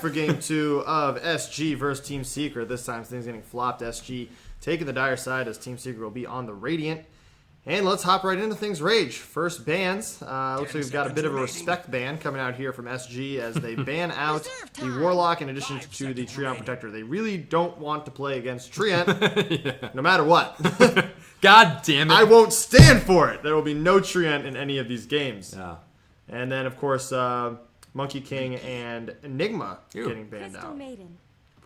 For game 2 of SG versus Team Secret. This time things getting flopped. SG taking the dire side as Team Secret will be on the Radiant. And let's hop right into things. Rage. First bans. Looks like we've got a bit of a respect ban coming out here from SG as they ban out the Warlock in addition to the Treant Protector. They really don't want to play against Treant no matter what. God damn it. I won't stand for it. There will be no Treant in any of these games. Yeah. And then, of course, Monkey King and Enigma getting banned out.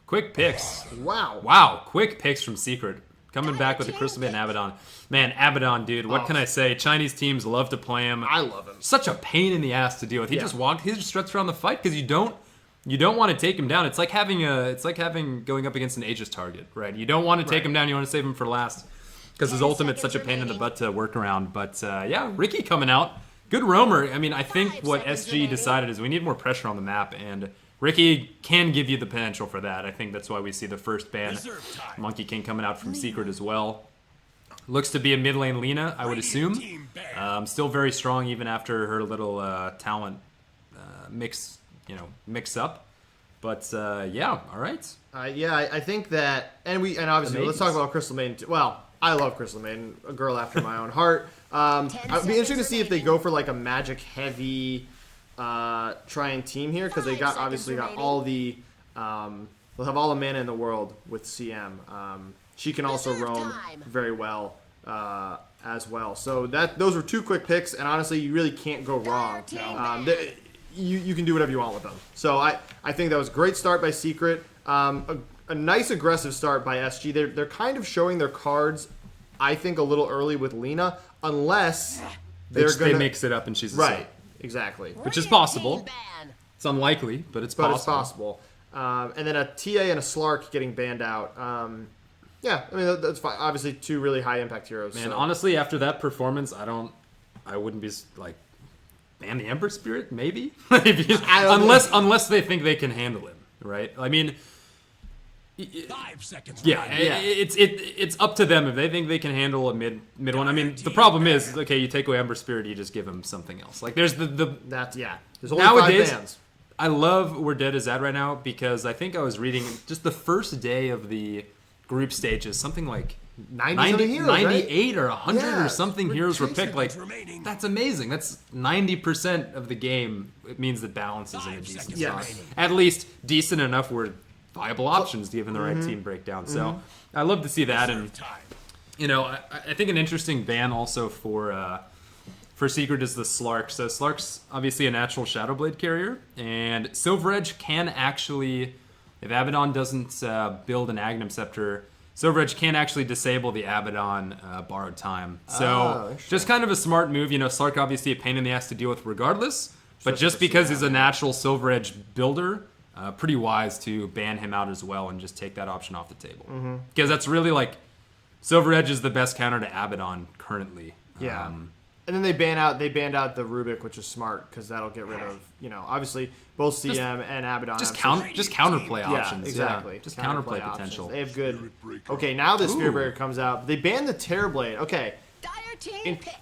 Quick picks. Wow. Wow, quick picks from Secret. Coming back with the Crystal Maiden Abaddon. Man, Abaddon, dude, what can I say? Chinese teams love to play him. I love him. Such a pain in the ass to deal with. He just struts around the fight because you don't want to take him down. It's like going up against an Aegis target, right? You don't want to take him down, you want to save him for last. Because his ultimate's such a pain in the butt to work around. But yeah, Ricky coming out. Good roamer. I mean, I think what SG decided is we need more pressure on the map, and Ricky can give you the potential for that. I think that's why we see the first ban. Monkey King coming out from Secret as well. Looks to be a mid lane Lina, I would assume. Still very strong even after her little talent mix up. But yeah, all right. Yeah, I think that, and obviously let's talk about Crystal Maiden too. Well, I love Crystal Maiden, a girl after my own heart. I'd be interested to see if they go for like a magic heavy trying team here because they got all the they'll have all the mana in the world with CM. She can also roam very well as well. So those were two quick picks, and honestly, you really can't go wrong. You can do whatever you want with them. So I think that was a great start by Secret. A nice aggressive start by SG. They're kind of showing their cards, I think, a little early with Lina, unless they mix it up and she's right. Exactly. Which is possible. It's unlikely, but it's possible. But it's possible. And then a TA and a Slark getting banned out. Yeah, I mean, that's fine. Obviously, two really high impact heroes. Man, honestly, after that performance, I wouldn't be like, ban the Ember Spirit, maybe? unless they think they can handle him, right? I mean, 5 seconds. Yeah, it's up to them if they think they can handle a mid one. I mean, the problem is, okay, you take away Ember Spirit, you just give them something else. Like there's There's only nowadays, 5 bans. I love where Dead is at right now because I think I was reading just the first day of the group stages, something like 90 heroes, 98 right? or 100 or something heroes were picked. Like remaining. that's amazing. That's 90% of the game. It means the balance is in a decent spot. At least decent enough where viable options given the right team breakdown. So I love to see that, and I think an interesting ban also for Secret is the Slark. So Slark's obviously a natural Shadow Blade carrier, and Silver Edge can actually, if Abaddon doesn't build an Agnum Scepter, Silver Edge can actually disable the Abaddon borrowed time. So just kind of a smart move. Slark obviously a pain in the ass to deal with regardless, but just because he's a natural Silver Edge builder, pretty wise to ban him out as well and just take that option off the table. Because that's really like, Silver Edge is the best counter to Abaddon currently. Yeah. And then they banned out the Rubik, which is smart because that'll get rid of, obviously both CM and Abaddon. Just counterplay options. Yeah, exactly. Yeah. Just counterplay potential. They have good. Okay, now the Spear Breaker comes out. They banned the Terrorblade. Okay.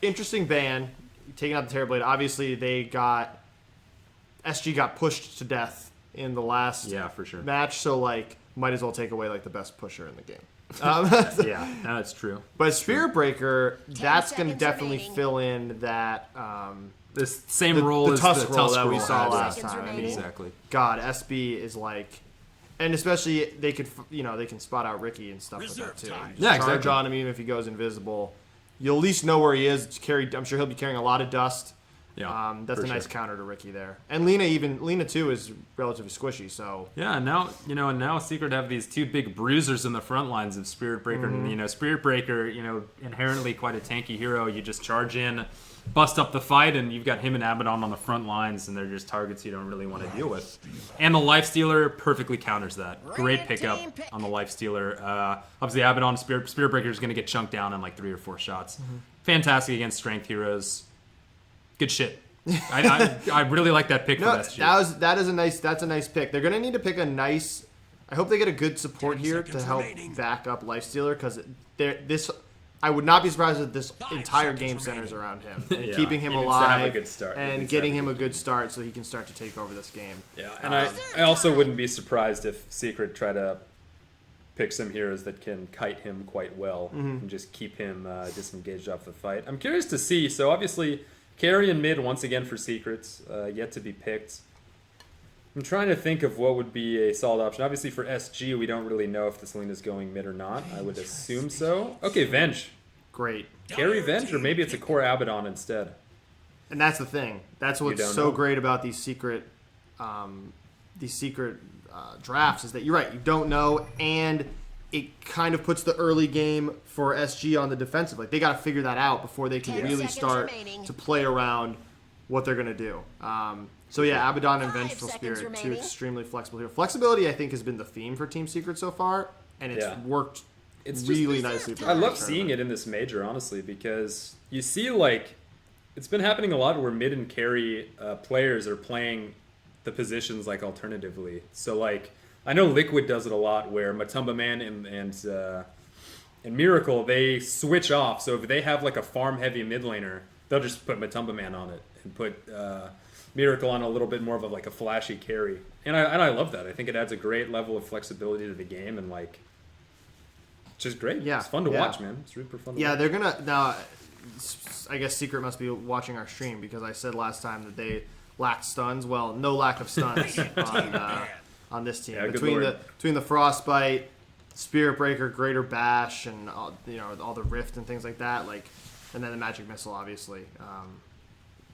Interesting ban. Taking out the Terrorblade. Obviously, SG got pushed to death in the last for sure. match, so might as well take away the best pusher in the game. Yeah, that's true. But Spear Breaker, that's going to definitely fill in that this same role as Tusk the role Tusk that we role saw has. last time. I mean, exactly. God, SB is and especially they could they can spot out Ricky and stuff like that too. Yeah, Charge exactly. on him even if he goes invisible. You'll at least know where he is. I'm sure he'll be carrying a lot of dust. Yeah, that's a nice counter to Ricky there. And Lina too is relatively squishy, so yeah. And now Secret have these two big bruisers in the front lines of Spirit Breaker. And Spirit Breaker, inherently quite a tanky hero. You just charge in, bust up the fight, and you've got him and Abaddon on the front lines, and they're just targets you don't really want to deal with. And the Lifestealer perfectly counters that. Great pickup on the Lifestealer. Obviously, Abaddon Spirit Breaker is going to get chunked down in 3 or 4 shots. Fantastic against strength heroes. Good shit. I really like that pick for SG. That's a nice pick. They're gonna need to pick a nice. I hope they get a good support here to help back up Lifestealer because I would not be surprised if this entire game centers around him and keeping him He needs to have a alive good start. and getting him a good start so he can start to take over this game. Yeah, and I also wouldn't be surprised if Secret try to pick some heroes that can kite him quite well and just keep him disengaged off the fight. I'm curious to see. So obviously, carry and mid once again for Secrets, yet to be picked. I'm trying to think of what would be a solid option. Obviously for SG, we don't really know if this lane is going mid or not. I would assume so. Okay, Venge. Great. Carry Venge, or maybe it's a core Abaddon instead. And that's the thing. That's what's so great about these secret drafts is that you're right. You don't know, and it kind of puts the early game for SG on the defensive. Like they got to figure that out before they can really start to play around what they're going to do. So yeah, Abaddon and Vengeful Spirit, two extremely flexible here. Flexibility, I think, has been the theme for Team Secret so far, and it's worked really nicely. I love seeing it in this major, honestly, because you see, like, it's been happening a lot where mid and carry players are playing the positions, like, alternatively. So, like, I know Liquid does it a lot, where Matumba Man and Miracle, they switch off. So if they have, like, a farm-heavy mid laner, they'll just put Matumba Man on it and put Miracle on a little bit more of a flashy carry. And I love that. I think it adds a great level of flexibility to the game, and, like, it's just great. Yeah. It's fun to watch, man. It's super fun to watch. Yeah, they're going to... Now, I guess Secret must be watching our stream, because I said last time that they lacked stuns. Well, no lack of stuns on this team. Yeah, between the Frostbite, Spirit Breaker, Greater Bash, and all the Rift and things like that, like, and then the Magic Missile, obviously,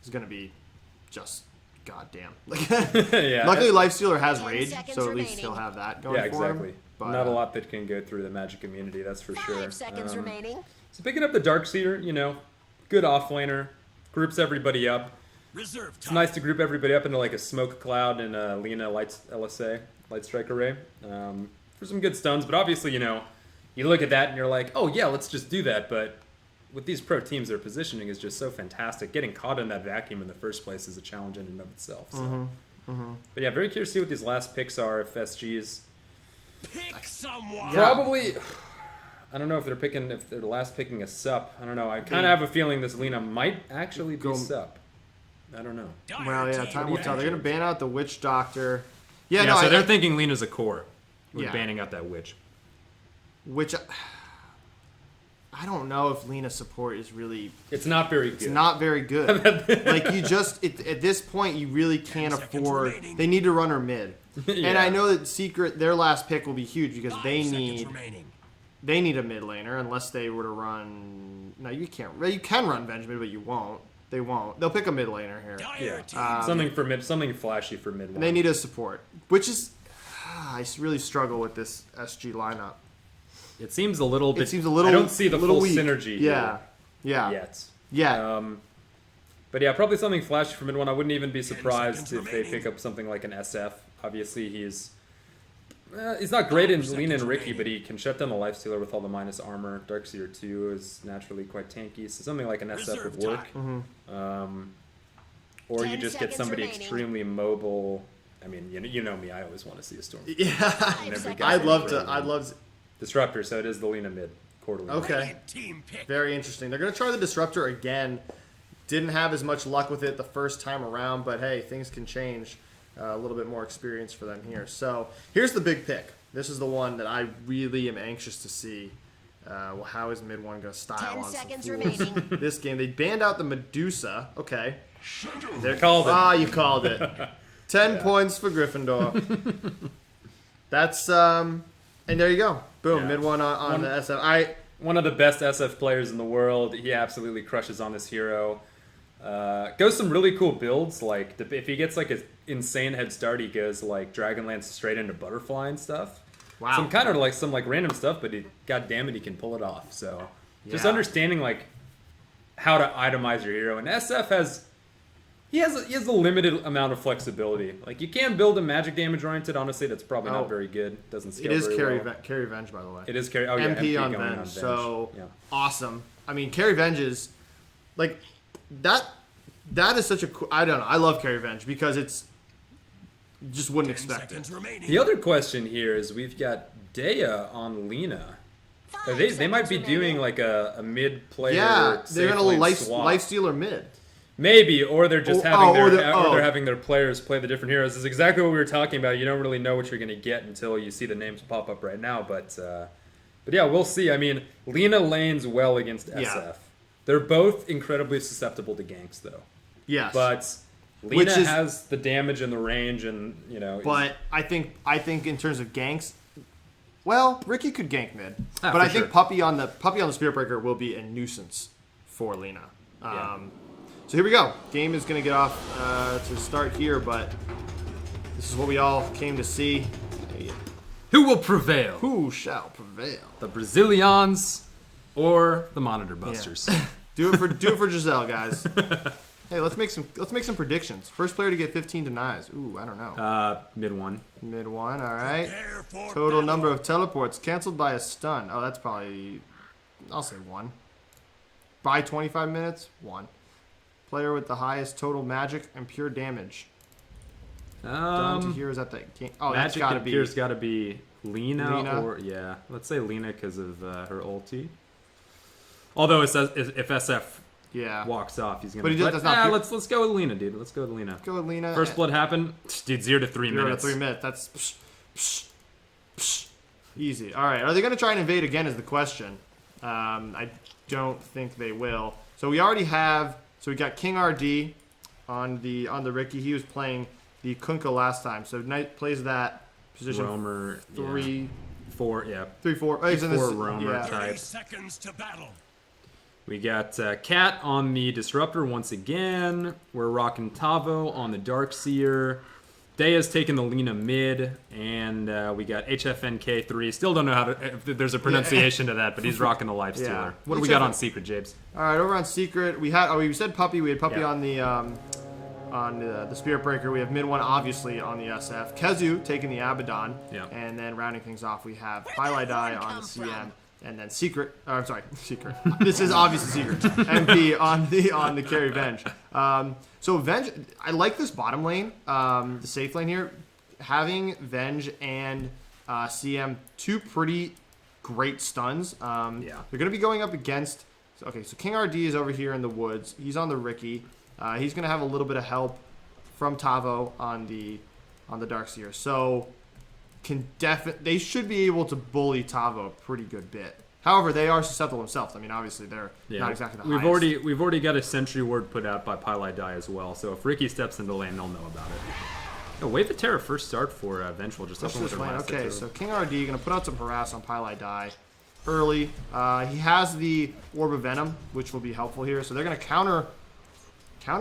is going to be just goddamn. Yeah. Luckily, Lifestealer has Rage, so at least he'll have that going for him. Exactly. But, not a lot that can go through the Magic immunity, that's for sure. 5 seconds remaining. So picking up the Darkseer, good offlaner, groups everybody up. It's nice to group everybody up into like a smoke cloud and a Lina LSA, Light Strike Array, for some good stuns. But obviously, you look at that and you're like, oh yeah, let's just do that. But with these pro teams, their positioning is just so fantastic. Getting caught in that vacuum in the first place is a challenge in and of itself. So. But yeah, very curious to see what these last picks are. If SG's Pick someone. probably, I don't know if they're last picking a sup. I don't know. I kind of have a feeling this Lina might actually be sup. I don't know. Well, yeah, time will tell. They're going to ban out the Witch Doctor. So they're thinking Lina's a core. We're banning out that Witch. Which, I don't know if Lina support is really... It's not very good. It's not very good. Like, you just... at this point, you really can't afford... They need to run her mid. And I know that Secret, their last pick will be huge because they need a mid laner unless they were to run... No, you can't. You can run Venge mid, but you won't. They won't. They'll pick a mid laner here. Yeah. Something flashy for mid. And they need a support, which is... I really struggle with this SG lineup. It seems a little bit... I don't see the full weak. synergy here yet. Yeah. But yeah, probably something flashy for mid one. I wouldn't even be surprised if they pick up something like an SF. Obviously, he's not great in Lina and Ricky, but he can shut down the Lifestealer with all the minus armor. Darkseer 2 is naturally quite tanky, so something like an SF would work. Or you just get somebody extremely mobile. I mean, you know me. I always want to see a Storm. Yeah, I'd love Disruptor. So it is the Lina mid quarterly. Okay, very interesting. They're gonna try the Disruptor again. Didn't have as much luck with it the first time around, but hey, things can change. A little bit more experience for them here. So here's the big pick. This is the one that I really am anxious to see. How is mid one going to style on some fools this game? They banned out the Medusa. Okay. They called it. Ah, you called it. 10 points for Gryffindor. That's and there you go. Boom. Mid one on the SF. One of the best SF players in the world. He absolutely crushes on this hero. Goes some really cool builds. Like if he gets like an insane head start, he goes like Dragonlance straight into Butterfly and stuff. Wow. Some random stuff, but god damn it, he can pull it off. So just understanding like how to itemize your hero. And SF has a limited amount of flexibility. Like you can build a magic damage oriented. Honestly, that's probably not very good. Doesn't scale. It is very well. carry Venge, by the way. It is carry. Oh MP, MP on going Venge. on Venge. So awesome. I mean, carry Venge is like that. That is such a cool... I don't know. I love Carry Venge because it's... You just wouldn't expect it. The other question here is we've got Dea on Lina. They might be doing like a mid player. Yeah, they're safe gonna lane life swap. stealer mid. Maybe, or they're just they're having their players play the different heroes. This is exactly what we were talking about. You don't really know what you're going to get until you see the names pop up right now. But yeah, we'll see. I mean, Lina lanes well against SF. Yeah. They're both incredibly susceptible to ganks, though. Yes, But Lina has the damage and the range, and But I think in terms of ganks, well, Ricky could gank mid, but for I think sure. Puppy on the Spirit Breaker will be a nuisance for Lina. So here we go. Game is going to get off to start here, but this is what we all came to see. Who will prevail? Who shall prevail? The Brazilians or the Monitor Busters? Yeah. do it for Giselle, guys. Hey, let's make some predictions. First player to get 15 denies. Ooh, I don't know. Mid one. Mid one, all right. Total number of teleports canceled by a stun. Oh, that's probably, I'll say 1. By 25 minutes, 1. Player with the highest total magic and pure damage. Done to heroes at that game. Oh, that's gotta be. Here's got to be Lina, or yeah, let's say Lina because of her ulti. Although it says if SF walks off, he's gonna. But he does, that's not. Let's go with Lina, dude. Let's go with Lina. Go with Lina. First blood happened, dude. 0 to 3 minutes. 0 to 3 minutes. That's easy. All right. Are they gonna try and invade again? Is the question. I don't think they will. So we already have. So we got King RD on the Ricky. He was playing the Kunkka last time. So Knight plays that position. Roamer 3, 4, yeah. 3, 4. Oh, he's in 4 this, Roamer yeah. type. 30 seconds to battle. We got Cat on the Disruptor once again. We're rocking Tavo on the Darkseer. Daya's taking the Lina mid, and we got HFNK3. Still don't know if there's a pronunciation to that, but he's rocking the Life Stealer. Yeah. What do we got on Secret, Jabes? All right, over on Secret, we said Puppy. We had Puppy on the Spirit Breaker. We have mid one obviously on the SF. Kezu taking the Abaddon, and then rounding things off, we have Pylai on the CM, and then Secret. I'm sorry, Secret. This is obviously Secret. MP on the carry Venge. So Venge, I like this bottom lane, the safe lane here, having Venge and CM, 2 pretty great stuns. They're going to be going up against. Okay, so King RD is over here in the woods. He's on the Ricky. He's going to have a little bit of help from Tavo on the Darkseer. So they should be able to bully Tavo a pretty good bit. However, they are susceptible themselves. I mean, obviously they're not exactly the highest. We've already got a sentry word put out by Pylai as well. So if Ricky steps into lane, they'll know about it. Wave of Terror first start for Vengeful. Just up with okay, so King RD going to put out some harass on Pylai early. He has the Orb of Venom, which will be helpful here. So they're going to counter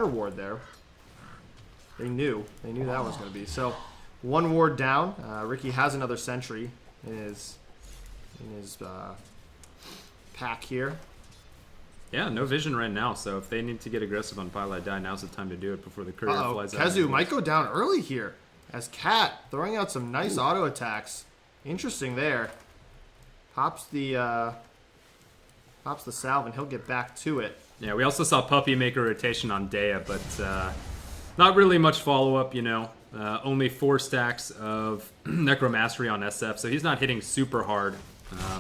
ward there. They knew that was going to be. So 1 ward down. Ricky has another sentry in his pack here. Yeah, no vision right now, so if they need to get aggressive on Pylai, now's the time to do it before the courier flies out. Kezu might go down early here as Cat throwing out some nice auto attacks. Interesting there. Pops the salve and he'll get back to it. Yeah, we also saw Puppy make a rotation on Daya, but not really much follow-up, only 4 stacks of Necromastery on SF, so he's not hitting super hard.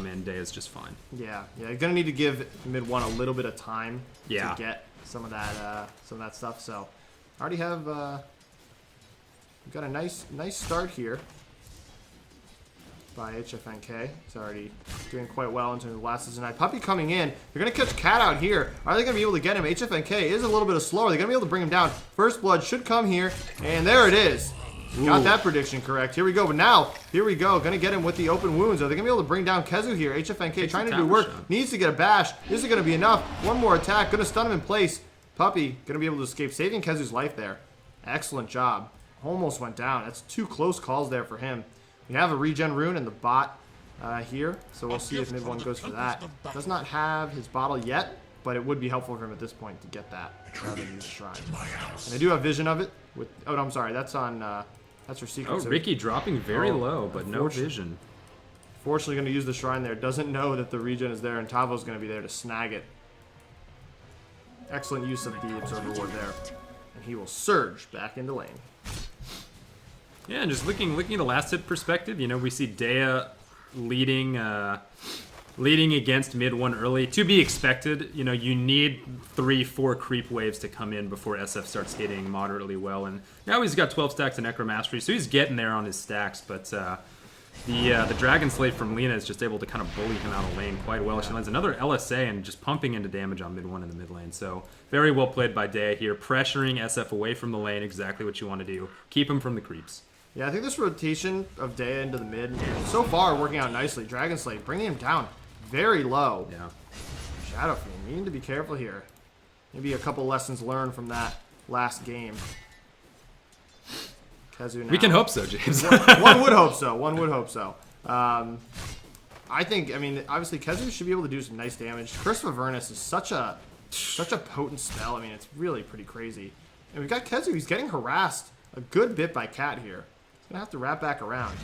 And Day is just fine. Yeah. You're gonna need to give mid one a little bit of time to get some of that stuff. So, already have we've got a nice start here by HFNK. It's already doing quite well into the last season. Puppy coming in. They're gonna catch Cat out here. Are they gonna be able to get him? HFNK is a little bit slower. They're gonna be able to bring him down. First blood should come here, and there it is. Ooh. Got that prediction correct. Here we go. But now, here we go. Going to get him with the open wounds. Are they going to be able to bring down Kezu here? HFNK trying to do work. Needs to get a bash. This is going to be enough. One more attack. Going to stun him in place. Puppy going to be able to escape. Saving Kezu's life there. Excellent job. Almost went down. That's 2 close calls there for him. We have a regen rune in the bot here. So we'll see if mid one goes for that. Does not have his bottle yet, but it would be helpful for him at this point to get that rather than use Shrine. And I do have vision of it. Oh, no, I'm sorry. That's on... That's her secret. Oh, Ricky dropping very low, but no vision. Fortunately, going to use the Shrine there. Doesn't know that the regen is there, and Tavo's going to be there to snag it. Excellent use of the Observer Ward there. And he will surge back into lane. Yeah, and just looking at the last hit perspective, we see Daya leading leading against mid 1 early. To be expected, you know, you need 3-4 creep waves to come in before SF starts hitting moderately well. And now he's got 12 stacks of Necromastery, so he's getting there on his stacks. But the Dragon Slave from Lena is just able to kind of bully him out of lane quite well. She lands another LSA and just pumping into damage on mid 1 in the mid lane. So very well played by Dea here, pressuring SF away from the lane, exactly what you want to do. Keep him from the creeps. Yeah, I think this rotation of Dea into the mid, so far working out nicely. Dragon Slave bringing him down very low. Yeah. Shadow Fiend, you need to be careful here. Maybe a couple lessons learned from that last game. Kezu now. We can hope so, James. One would hope so. One would hope so. I think, I mean, obviously Kezu should be able to do some nice damage. Curse of Avernus is such a potent spell. I mean, it's really pretty crazy. And we've got Kezu. He's getting harassed a good bit by Cat here. He's going to have to wrap back around.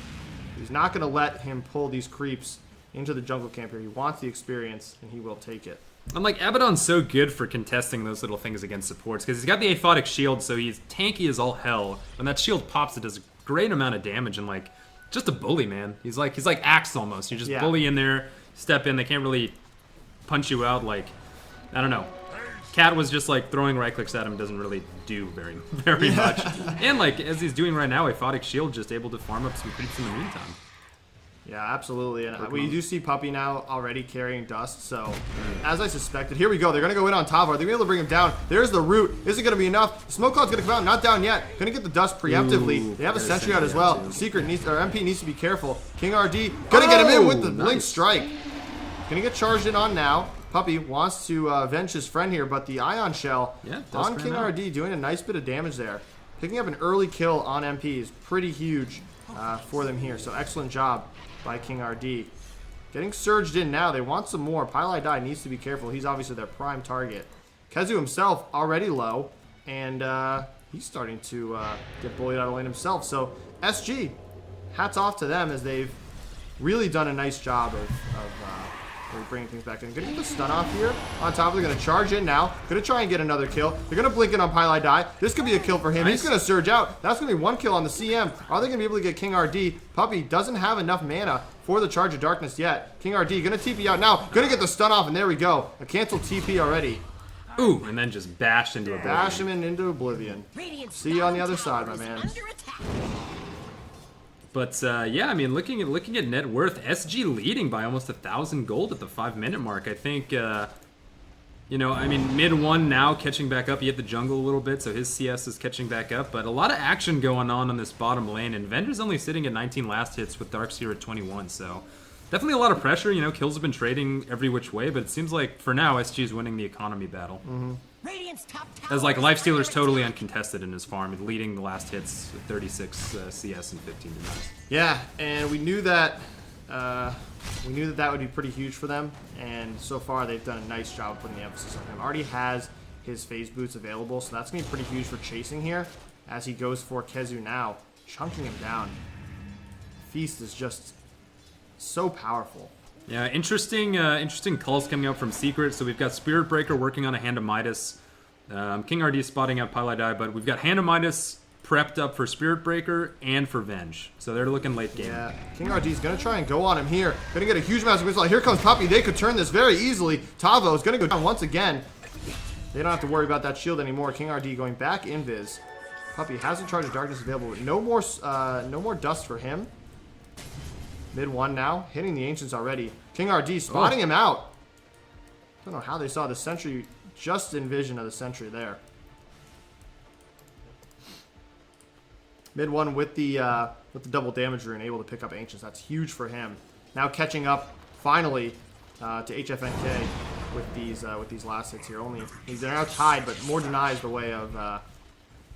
He's not going to let him pull these creeps into the jungle camp here. He wants the experience, and he will take it. And like Abaddon's so good for contesting those little things against supports because he's got the aphotic shield, so he's tanky as all hell. When that shield pops, it does a great amount of damage and like just a bully, man. He's like Axe almost. You just bully in there, step in. They can't really punch you out. Like I don't know. Cat was just like throwing right clicks at him. Doesn't really do very much. And like as he's doing right now, aphotic shield just able to farm up some creeps in the meantime. Yeah, absolutely. And we do see Puppey now already carrying dust. So, as I suspected, here we go. They're going to go in on Tavar. They're going to be able to bring him down. There's the root. Is it going to be enough? Smoke Cloud's going to come out. Not down yet. Going to get the dust preemptively. They have a sentry out as well. Secret needs, or MP needs to be careful. King RD going to get him in with the Blink Strike. Going to get charged in on now. Puppey wants to avenge his friend here, but the Ion Shell on King RD doing a nice bit of damage there. Picking up an early kill on MP is pretty huge for them here. So, excellent job by King RD. Getting surged in now. They want some more. Pylai Dai needs to be careful. He's obviously their prime target. Kezu himself already low, and he's starting to get bullied out of lane himself. So SG, hats off to them as they've really done a nice job of bringing things back in. Gonna get the stun off here. On top of it, gonna charge in now. Gonna try and get another kill. They're gonna blink in on Pylai Dai. This could be a kill for him. Nice. He's gonna surge out. That's gonna be one kill on the CM. Are they gonna be able to get King RD? Puppey doesn't have enough mana for the Charge of Darkness yet. King RD gonna TP out now. Gonna get the stun off, and there we go. A canceled TP already. Ooh, and then just bashed into Oblivion. Bash him into Oblivion. See you on the other side, my man. But yeah, I mean, looking at net worth, SG leading by almost 1,000 gold at the 5-minute mark. I think, you know, I mean, mid 1 now catching back up. He hit the jungle a little bit, so his CS is catching back up. But a lot of action going on this bottom lane, and Vender's only sitting at 19 last hits with Darkseer at 21. So definitely a lot of pressure. You know, kills have been trading every which way, but it seems like for now SG is winning the economy battle. As like Lifestealer's totally uncontested in his farm, leading the last hits with 36 CS and 15 damage. Yeah, and we knew that that would be pretty huge for them, and so far they've done a nice job of putting the emphasis on him. Already has his phase boots available, so that's gonna be pretty huge for chasing here as he goes for Kezu now, chunking him down. Feast is just so powerful. Yeah, interesting calls coming out from Secret. So we've got Spirit Breaker working on a Hand of Midas. King RD spotting out Pylai Dai, but we've got Hand of Midas prepped up for Spirit Breaker and for Venge. So they're looking late game. Yeah, King RD is going to try and go on him here. Going to get a huge amount of missile. Here comes Puppey. They could turn this very easily. Tavo is going to go down once again. They don't have to worry about that shield anymore. King RD going back invis. Puppey has a Charge of Darkness available, but no more dust for him. Mid 1 now, hitting the Ancients already. King RD spotting him out. Don't know how they saw the sentry, just in vision of the sentry there. Mid 1 with the double damage rune, able to pick up Ancients. That's huge for him. Now catching up finally to HFNK with these last hits here. They're now tied, but more denies the way of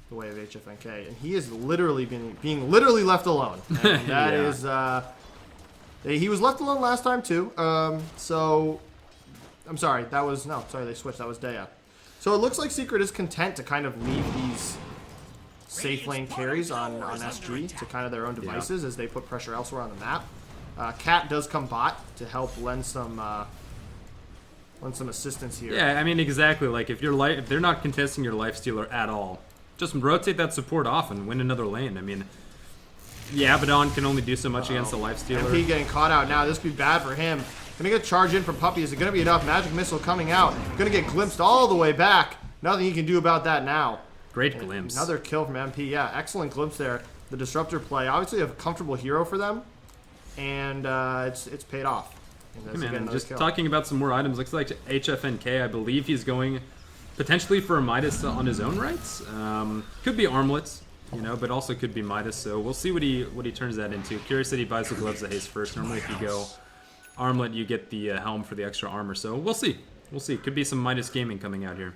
HFNK, and he is literally being left alone. And that is. He was left alone last time too. So I'm sorry. They switched. That was Dea. So it looks like Secret is content to kind of leave these safe lane carries on SG to kind of their own devices as they put pressure elsewhere on the map. Cat does come bot to help lend some assistance here. Yeah, I mean exactly. Like if they're not contesting your Lifestealer at all, just rotate that support off and win another lane. I mean. Yeah, Abaddon can only do so much against the Lifestealer. MP getting caught out now. This could be bad for him. Gonna get a charge in from Puppey. Is it gonna be enough? Magic Missile coming out. Gonna get glimpsed all the way back. Nothing you can do about that now. Great glimpse. Another kill from MP. Yeah, excellent glimpse there. The Disruptor play. Obviously a comfortable hero for them. And it's paid off. Hey man, just talking about some more items. Looks like HFNK, I believe he's going potentially for a Midas on his own rights. Could be armlets, you know, but also could be Midas. So we'll see what he turns that into. Curious that he buys the gloves of haste first. Normally, if you go armlet, you get the helm for the extra armor. So we'll see. We'll see. Could be some Midas gaming coming out here.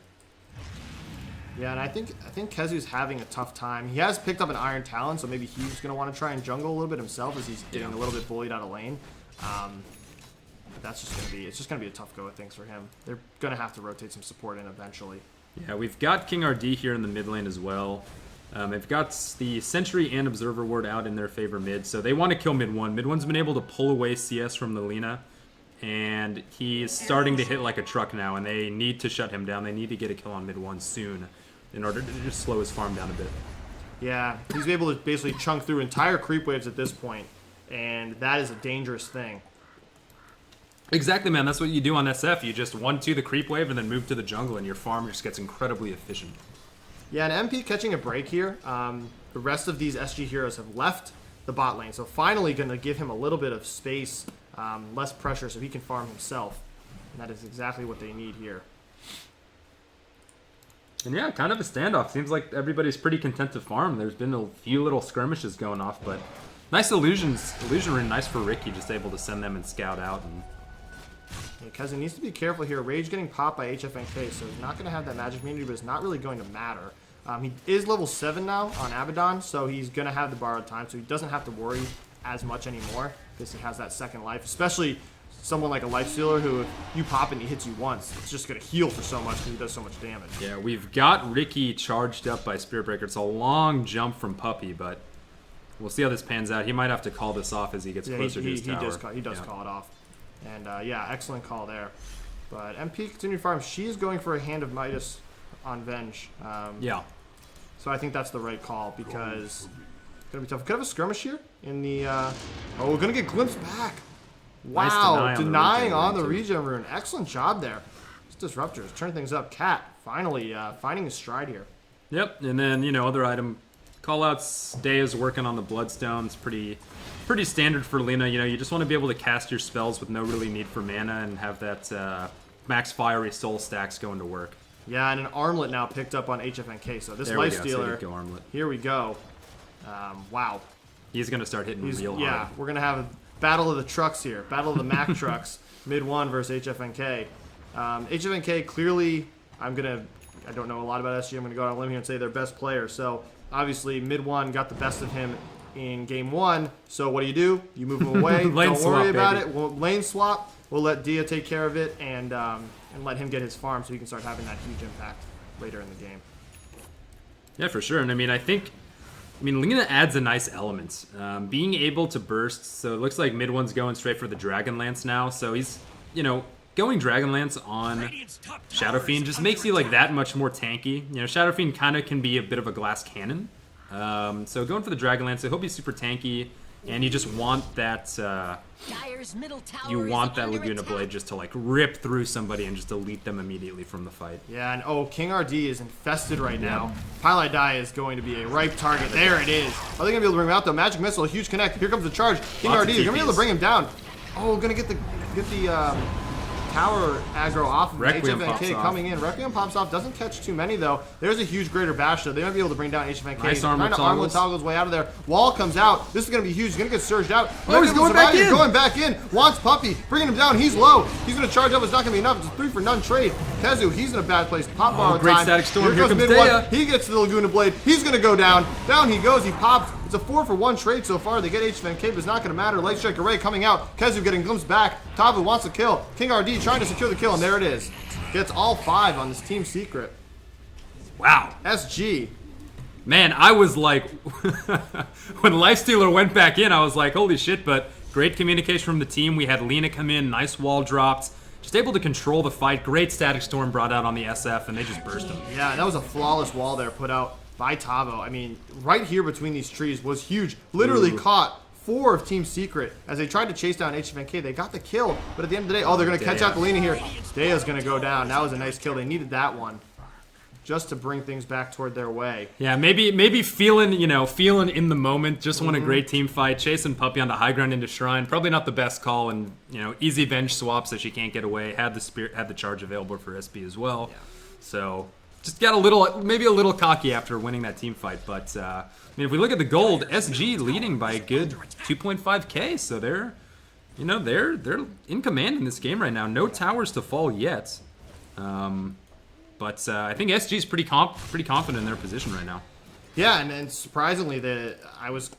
Yeah, and I think Kezu's having a tough time. He has picked up an Iron Talon, so maybe he's going to want to try and jungle a little bit himself as he's getting a little bit bullied out of lane. But that's just going to be, it's just going to be a tough go of things for him. They're going to have to rotate some support in eventually. Yeah, we've got King RD here in the mid lane as well. They've got the Sentry and Observer Ward out in their favor mid, so they want to kill mid 1. Mid 1's been able to pull away CS from the Lina, and he's starting to hit like a truck now, and they need to shut him down. They need to get a kill on mid 1 soon in order to just slow his farm down a bit. Yeah, he's able to basically chunk through entire creep waves at this point, and that is a dangerous thing. Exactly, man. That's what you do on SF. You just 1-2 the creep wave and then move to the jungle, and your farm just gets incredibly efficient. Yeah, and MP catching a break here. The rest of these SG heroes have left the bot lane, so finally going to give him a little bit of space, less pressure, so he can farm himself. And that is exactly what they need here. And yeah, kind of a standoff. Seems like everybody's pretty content to farm. There's been a few little skirmishes going off, but nice illusion rune, nice for Ricky, just able to send them and scout out. And because he needs to be careful here. Rage getting popped by HFNK, so he's not going to have that magic immunity, but it's not really going to matter. He is level 7 now on Abaddon, so he's going to have the borrowed time, so he doesn't have to worry as much anymore because he has that second life, especially someone like a Lifestealer who, if you pop and he hits you once, it's just going to heal for so much because he does so much damage. Yeah, we've got Ricky charged up by Spirit Breaker. It's a long jump from Puppey, but we'll see how this pans out. He might have to call this off as he gets closer to his tower. He does call it off. And yeah, excellent call there. But MP continued farm. She's going for a Hand of Midas on Venge. Yeah. So I think that's the right call because it's going to be tough. Could have a skirmish here in the... oh, we're going to get glimpsed back. Wow, nice denying on the regen rune. Excellent job there. These Disruptors turn things up. Cat finally finding his stride here. Yep, and then, you know, other item callouts. Day is working on the Bloodstones. Pretty standard for Lina. You know, you just want to be able to cast your spells with no really need for mana and have that max fiery soul stacks going to work. Yeah, and an armlet now picked up on HFNK. So this Lifestealer, here we go. Wow. He's going to start hitting real hard. Yeah, we're going to have a battle of the trucks here. Battle of the Mac trucks. Mid 1 versus HFNK. HFNK clearly, I don't know a lot about SG. I'm going to go on a limb here and say their best player. So obviously mid 1 got the best of him in game 1. So what do? You move him away. Don't worry about it. We'll lane swap. We'll let Dia take care of it and let him get his farm so he can start having that huge impact later in the game. Yeah, for sure. And I mean, Lina adds a nice element. Being able to burst, so it looks like mid 1's going straight for the Dragonlance now. So he's, you know, going Dragonlance on Shadow Fiend just makes you like that much more tanky. You know, Shadow Fiend kind of can be a bit of a glass cannon. So going for the Dragonlance, I hope he's super tanky, and you just want that. You want that Laguna Blade just to like rip through somebody and just delete them immediately from the fight. Yeah, and King RD is infested right now. Pile Die is going to be a ripe target. There it is. Are they gonna be able to bring him out though? Magic Missile, a huge connect. Here comes the charge. King RD, you're gonna be able to bring him down. Oh, gonna get the tower aggro off of HFNK coming in. Requiem pops off, doesn't catch too many though. There's a huge greater bash though. They might be able to bring down HFNK. Nice armor toggle his way out of there. Wall comes out. This is going to be huge. He's going to get surged out. Oh, he's going back in. Going back in. Wants Puppey. Bringing him down. He's low. He's going to charge up. It's not going to be enough. It's a 3 for none trade. Kezu, he's in a bad place. Pop borrow great time. Static Storm. Here comes mid 1. He gets to the Laguna Blade. He's going to go down. Down he goes. He pops. It's a 4 for 1 trade so far. They get HFNK, but it's not going to matter. Light Strike Array coming out. Kezu getting glimpsed back. Tavu wants a kill. King RD trying to secure the kill, and there it is. Gets all 5 on this team secret. Wow. SG. Man, I was like, when Lifestealer went back in, I was like, holy shit, but great communication from the team. We had Lina come in, nice wall drops, just able to control the fight. Great Static Storm brought out on the SF, and they just burst him. Yeah, that was a flawless wall there put out by Tavo. I mean, right here between these trees was huge. Literally caught 4 of Team Secret as they tried to chase down HFNK. They got the kill, but at the end of the day, they're going to catch out the Lina here. Dea's going to go down. That was a nice kill. They needed that one just to bring things back toward their way. Yeah, maybe feeling in the moment, just won a great team fight, chasing Puppey onto high ground into Shrine. Probably not the best call, and easy venge swap so she can't get away. Had the charge available for SB as well. Yeah. So just got maybe a little cocky after winning that team fight, but if we look at the gold, SG leading by a good 2.5K, so they're in command in this game right now. No towers to fall yet. But I think SG is pretty confident in their position right now. Yeah, and surprisingly, I was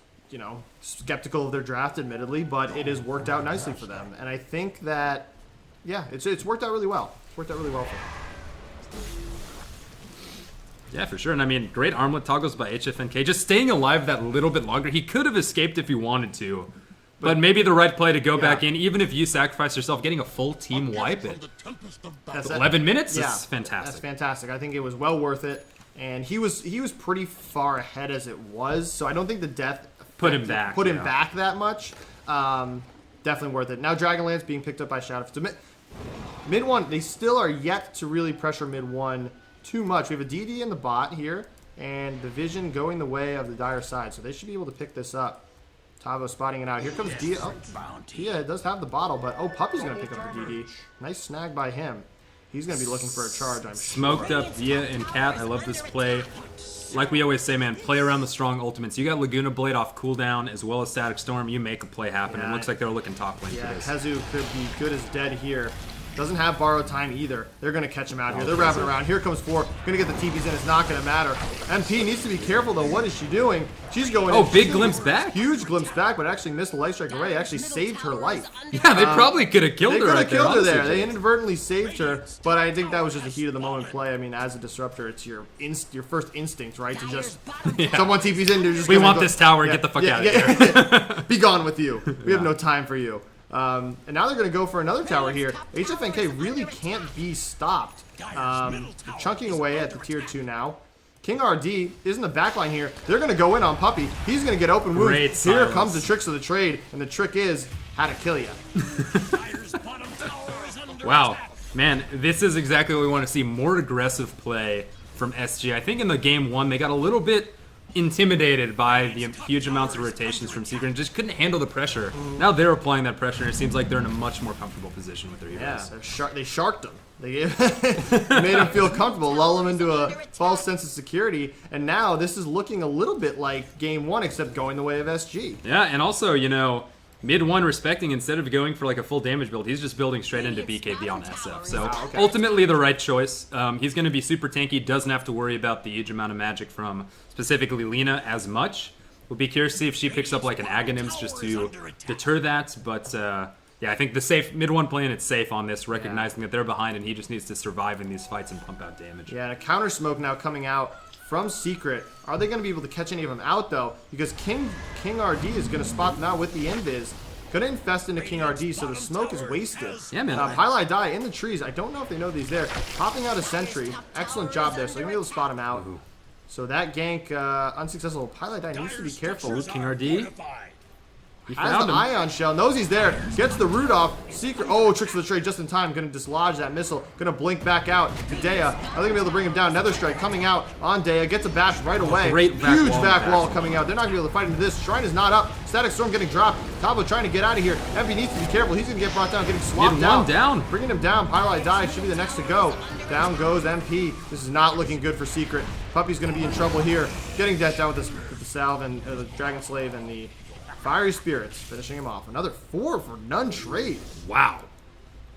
skeptical of their draft, admittedly, but it has worked out nicely for them. And I think that, it's worked out really well. It's worked out really well for them. Yeah, for sure. And great armlet toggles by HFNK. Just staying alive that little bit longer. He could have escaped if he wanted to. But maybe the right play to go back in, even if you sacrifice yourself, getting a full team wipe at 11 minutes is fantastic. That's fantastic. I think it was well worth it. And he was pretty far ahead as it was, so I don't think the death put him back that much. Definitely worth it. Now Dragonlance being picked up by Shadow. So mid 1, they still are yet to really pressure mid 1 too much. We have a DD in the bot here, and the Vision going the way of the Dire side, so they should be able to pick this up. Tavo spotting it out. Here comes Dia. Oh, Dia does have the bottle, but Puppey's going to pick up the DD. Nice snag by him. He's going to be looking for a charge, I'm Smoked sure. up Dia and Cat. I love this play. Like we always say, man, play around the strong ultimates. You got Laguna Blade off cooldown as well as Static Storm. You make a play happen. It looks like they're looking top lane for this. Hezu could be good as dead here. Doesn't have borrowed time either. They're going to catch him out here. They're wrapping around. Here comes 4. Going to get the TPs in. It's not going to matter. MP needs to be careful, though. What is she doing? She's going in. Big glimpse back. Huge glimpse back, but actually missed the life strike array. Actually saved her life. Yeah, they probably could have killed her right there. They could have killed her there. They inadvertently saved her, but I think that was just a heat of the moment play. As a disruptor, it's your first instinct, right? To just someone TPs in. Just we want this tower. Get the fuck out of here. Be gone with you. We have no time for you. And now they're going to go for another tower here. HFNK really can't be stopped. Chunking away at the tier 2 now. King RD is in the backline here. They're going to go in on Puppey. He's going to get open wounds. Here comes the tricks of the trade, and the trick is how to kill you. Wow. Man, this is exactly what we want to see. More aggressive play from SG. I think in the game 1, they got a little bit intimidated by the huge amounts of rotations from Secret and just couldn't handle the pressure. Now they're applying that pressure, and it seems like they're in a much more comfortable position with their heroes. Yeah, they sharked him. They made him feel comfortable, lull him into a false sense of security, and now this is looking a little bit like game 1, except going the way of SG. Yeah, and also, mid 1 respecting, instead of going for like a full damage build, he's just building straight into BKB on SF. So ultimately the right choice. He's going to be super tanky, doesn't have to worry about the huge amount of magic from specifically Lina as much. We'll be curious to see if she picks up like an Aghanims just to deter that. But I think the safe mid 1 playing it's safe on this, recognizing that they're behind and he just needs to survive in these fights and pump out damage. Yeah, and a counter smoke now coming out from Secret. Are they going to be able to catch any of them out, though? Because King RD is going to spot them out with the invis. Going to infest into King RD, so the smoke is wasted. Yeah, man. Pylai die in the trees. I don't know if they know these there. Popping out a sentry. Excellent job there, so they're going to be able to spot him out. So that gank, unsuccessful. Pylai die needs to be careful. King RD. He has found the him. Ion Shell, knows he's there, gets the root off. Secret, tricks of the trade just in time. Going to dislodge that missile. Going to blink back out to Dea. Are they going to be able to bring him down? Nether Strike coming out on Dea. Gets a bash right away. Great back Huge wall back wall coming out. They're not going to be able to fight into this. Shrine is not up. Static Storm getting dropped. Tavo trying to get out of here. Envy needs to be careful. He's going to get brought down, getting swapped out. down. Bringing him down. Pylai die. Should be the next to go. Down goes MP. This is not looking good for Secret. Puppey's going to be in trouble here. Getting death down with the Salve and the Dragon Slave and the Fiery Spirits, finishing him off. Another 4 for none trade. Wow.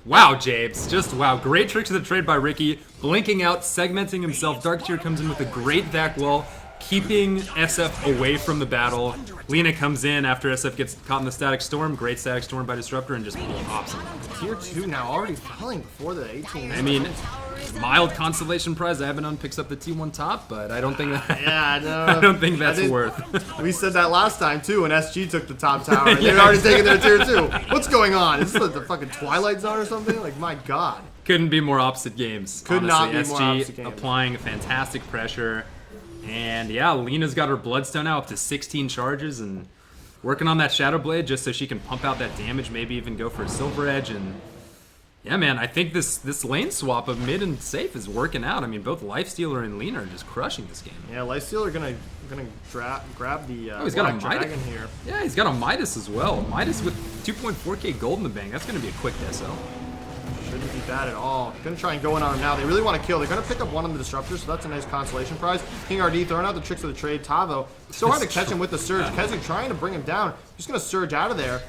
Wow, Jabes. Just wow. Great tricks of the trade by Ricky. Blinking out, segmenting himself. Dark Tier comes in with a great back wall, keeping SF away from the battle. Lina comes in after SF gets caught in the Static Storm. Great Static Storm by Disruptor and just pops him. Tier 2 now already falling before the 18 minutes. I mean, mild consolation prize. Abaddon picks up the T1 top, but I don't think that. Yeah, no, I don't think that's worth. We said that last time too when SG took the top tower. They've already taken their tier 2. What's going on? Is this the fucking Twilight Zone or something? Like, my God. Couldn't be more opposite games. Could honestly. not be more opposite games. Applying fantastic pressure, and yeah, Lina's got her Bloodstone now up to 16 charges, and working on that Shadow Blade just so she can pump out that damage, maybe even go for a Silver Edge. And yeah, man, I think this lane swap of mid and safe is working out. I mean, both Lifestealer and Lena are just crushing this game. Yeah, Lifestealer gonna grab the he's got a Black Midas Dragon here. Yeah, he's got a Midas as well. Midas with 2.4k gold in the bank. That's gonna be a quick deso. Shouldn't be bad at all. Gonna try and go in on him now. They really want to kill. They're gonna pick up one on the Disruptor, so that's a nice consolation prize. King RD throwing out the tricks of the trade. Tavo, so hard to catch him with the Surge. Kezi trying to bring him down. Just gonna Surge out of there.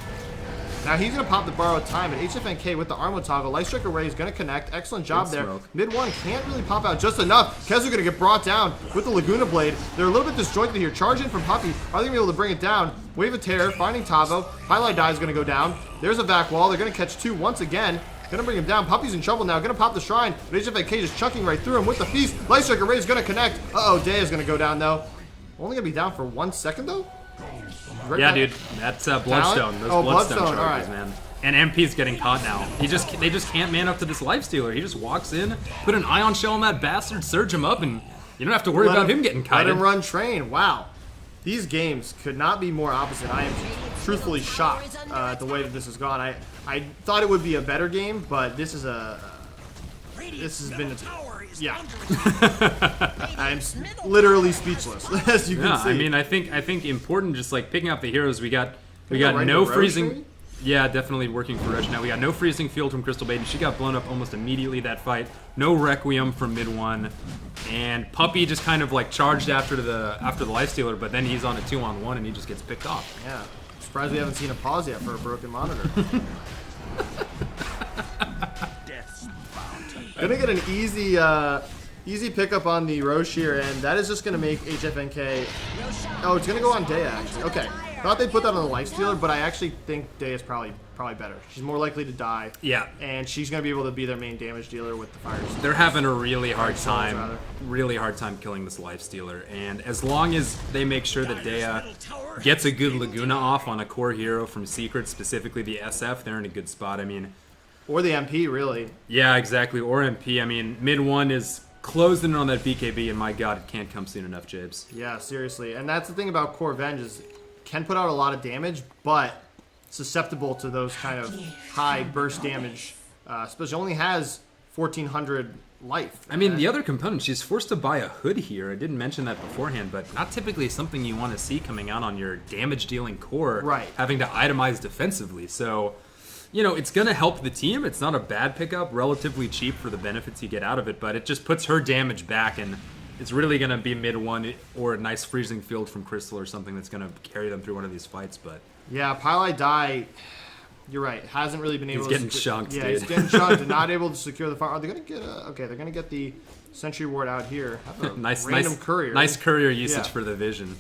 Now he's gonna pop the Borrowed Time, and HFNK with the Armor Toggle. Light Strike Array is gonna connect. Excellent job Good there. smoke. Mid one can't really pop out just enough. Kezu gonna get brought down with the Laguna Blade. They're a little bit disjointed here. Charge in from Puppey. Are they gonna be able to bring it down? Wave of Terror, finding Tavo. Highlight Die is gonna go down. There's a back wall. They're gonna catch two once again. Gonna bring him down. Puppey's in trouble now. Gonna pop the Shrine. But HFNK just chucking right through him with the Feast. Light Strike Array is gonna connect. Uh-oh, Day is gonna go down though. Only gonna be down for 1 second though? Right Yeah, back. dude, that's Bloodstone. Those Oh, Bloodstone Bloodstone, charges, alright. man. And MP's getting caught now. They just can't man up to this Lifestealer. He just walks in, put an Ion Shell on that bastard, surge him up, and you don't have to worry about him getting Let kited. him run train. Wow. These games could not be more opposite. I am truthfully shocked at the way that this has gone. I thought it would be a better game, but this is this has been yeah. I'm literally speechless, as you can see. I mean, I think important, just like picking up the heroes. We got right no to Roche, freezing. maybe? Yeah, definitely working for Roche now. We got no freezing field from Crystal Maiden. She got blown up almost immediately that fight. No Requiem from mid one, and Puppey just kind of like charged after the Lifestealer, but then he's on a 2-on-1 and he just gets picked off. Yeah. Surprised we haven't seen a pause yet for a broken monitor. Gonna get an easy pickup on the Roche here, and that is just gonna make HFNK. Oh, it's gonna go on Daya actually. Okay. Thought they put that on the Lifestealer, but I actually think Day is probably better. She's more likely to die. Yeah. And she's going to be able to be their main damage dealer with the fires. They're having a really hard time, rather. killing this Lifestealer. And as long as they make sure that Daya gets a good Laguna off on a core hero from Secret, specifically the SF, they're in a good spot. I mean, or the MP, really. Yeah, exactly. Or MP. I mean, mid one is closing on that BKB, and my God, it can't come soon enough, Jabes. Yeah, seriously. And that's the thing about Core Venge is can put out a lot of damage, but susceptible to those kind of high burst damage. Especially only has 1,400 life. I mean, the other component, she's forced to buy a hood here. I didn't mention that beforehand, but not typically something you want to see coming out on your damage-dealing core, right? Having to itemize defensively. So, you know, it's going to help the team. It's not a bad pickup, relatively cheap for the benefits you get out of it, but it just puts her damage back, and it's really going to be mid one or a nice freezing field from Crystal or something that's going to carry them through one of these fights. But yeah, Pile Die, you're right, hasn't really been able to... He's getting chunked, yeah, dude. he's getting chunked and not able to secure the fire. Are they going to get okay, they're going to get the Sentry Ward out here. Have a nice courier. Nice courier usage for the Vision.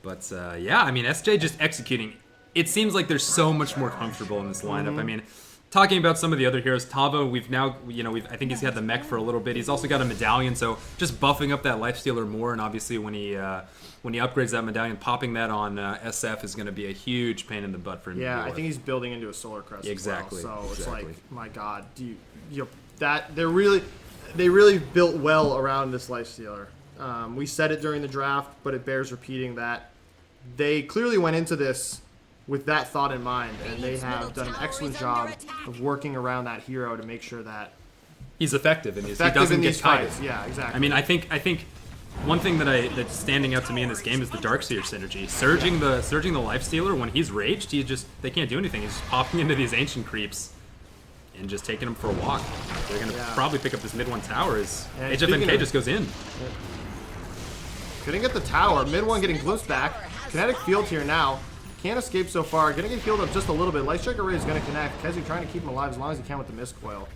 But yeah, I mean, SJ just executing. It seems like they're so much more comfortable in this lineup. I mean, talking about some of the other heroes, Tavo, we've now, I think he's had the mech for a little bit. He's also got a medallion, so just buffing up that Lifestealer more, and obviously when he upgrades that medallion, popping that on SF is going to be a huge pain in the butt for him. Yeah, I think he's building into a Solar Crest. Exactly. As well. So exactly. It's like, my God, they really built well around this Lifestealer. We said it during the draft, but it bears repeating that they clearly went into this with that thought in mind, and they have done an excellent job of working around that hero to make sure that he's effective in these. He doesn't get kited. Yeah, exactly. I mean, I think one thing that's standing out to me in this game is the Darkseer synergy. Surging the Lifestealer when he's raged, they can't do anything. He's just popping into these ancient creeps and just taking them for a walk. They're gonna probably pick up this mid one tower as HFNK just goes in. Couldn't get the tower. Mid one getting glimpsed back. Kinetic field here now. Can't escape so far. Gonna get healed up just a little bit. Light Strike Array is gonna connect. Kezi trying to keep him alive as long as he can with the Mist Coil.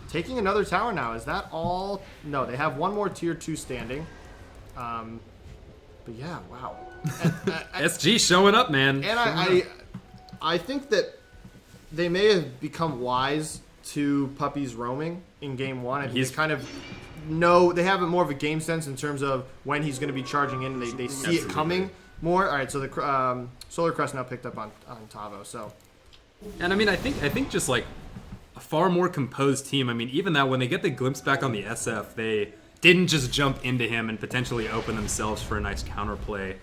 Taking another tower now. Is that all? No, they have one more tier 2 standing. But yeah, wow. SG showing up, man. And I think that they may have become wise to Puppey's roaming in game one. I think they kind of know, they have more of a game sense in terms of when he's going to be charging in. They see it coming more. All right, so the Solar Crest now picked up on Tavo. So, and I mean, I think just like a far more composed team. I mean, even that when they get the glimpse back on the SF, they didn't just jump into him and potentially open themselves for a nice counterplay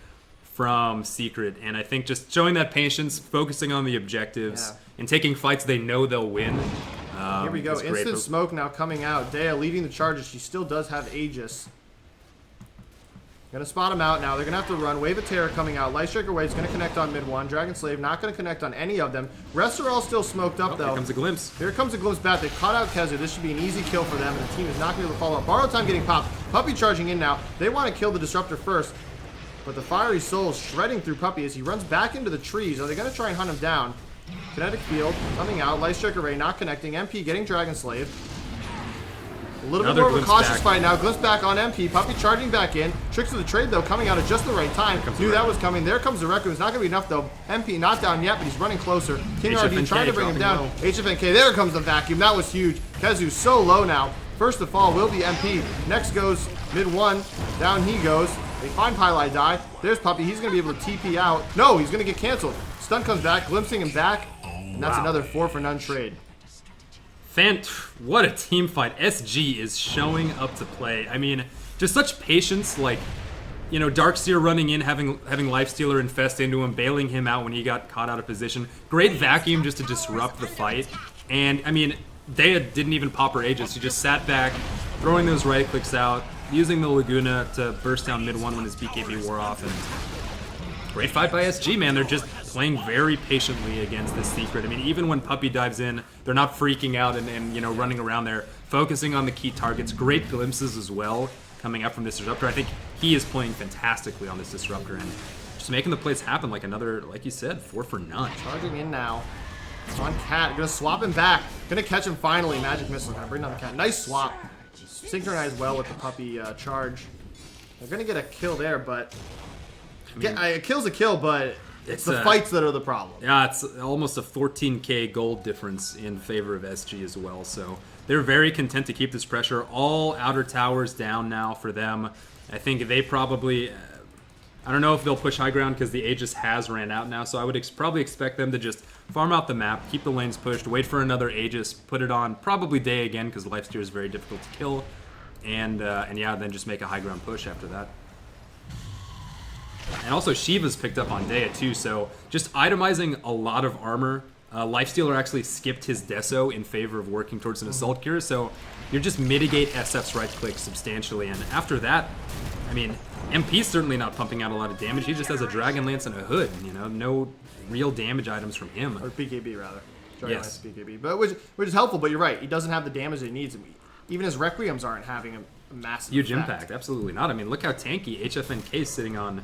from Secret, and I think just showing that patience, focusing on the objectives, and taking fights they know they'll win. Here we go. Instant smoke now coming out. Dea leading the charges. She still does have Aegis. Gonna spot him out now. They're gonna have to run. Wave of Terror coming out. Lightstriker Wave's gonna connect on mid one. Dragon Slave not gonna connect on any of them. Rest are all still smoked up though. Here comes a glimpse. Here comes a glimpse bat. They caught out Kezu. This should be an easy kill for them, and the team is not gonna be able to follow up. Borrow time getting popped. Puppey charging in now. They want to kill the Disruptor first, but the Fiery Soul is shredding through Puppey as he runs back into the trees. Are they gonna try and hunt him down? Kinetic Field coming out. Lightstriker Ray not connecting. MP getting Dragon Slave. A little bit more of a cautious fight now. Glimpse back on MP. Puppey charging back in. Tricks of the Trade, though, coming out at just the right time. Knew that was coming. There comes the Requiem. It's not going to be enough, though. MP not down yet, but he's running closer. King RD trying to bring him down. Low. HFNK, there comes the vacuum. That was huge. Kezu's so low now. First to fall will be MP. Next goes mid one. Down he goes. They find Pylai die. There's Puppey. He's going to be able to TP out. No, he's going to get canceled. Stun comes back, glimpsing him back. And that's another 4 for none trade. What a team fight. SG is showing up to play. I mean, just such patience, like, you know, Darkseer running in, having Lifestealer infest into him, bailing him out when he got caught out of position. Great vacuum just to disrupt the fight. And, I mean, Dea didn't even pop her Aegis. She just sat back, throwing those right clicks out, using the Laguna to burst down mid one when his BKB wore off. And great fight by SG, man. They're just playing very patiently against this Secret. I mean, even when Puppey dives in, they're not freaking out and you know, running around there, focusing on the key targets. Great glimpses as well coming up from this Disruptor. I think he is playing fantastically on this Disruptor and just making the plays happen like another, like you said, 4 for none. Charging in now. It's on Cat. Gonna swap him back. Gonna catch him finally. Magic Missile. Gonna bring down the Cat. Nice swap. Synchronized well with the Puppey charge. They're gonna get a kill there, but a kill's a kill, but it's the fights that are the problem. Yeah, it's almost a 14k gold difference in favor of SG as well. So they're very content to keep this pressure. All outer towers down now for them. I think they probably... I don't know if they'll push high ground because the Aegis has ran out now. So I would probably expect them to just farm out the map, keep the lanes pushed, wait for another Aegis, put it on probably Day again because Lifesteer is very difficult to kill. And yeah, then just make a high ground push after that. And also Shiva's picked up on Dea too, so just itemizing a lot of armor. Lifestealer actually skipped his Deso in favor of working towards an Assault Cure, so you just mitigate SF's right click substantially. And after that, I mean, MP's certainly not pumping out a lot of damage. He just has a Dragon Lance and a Hood, you know, no real damage items from him. Or BKB rather. Dragon Lance BKB, but which is helpful. But you're right, he doesn't have the damage that he needs. Even his Requiems aren't having a massive huge effect. Impact. Absolutely not. I mean, look how tanky HFNK is sitting on.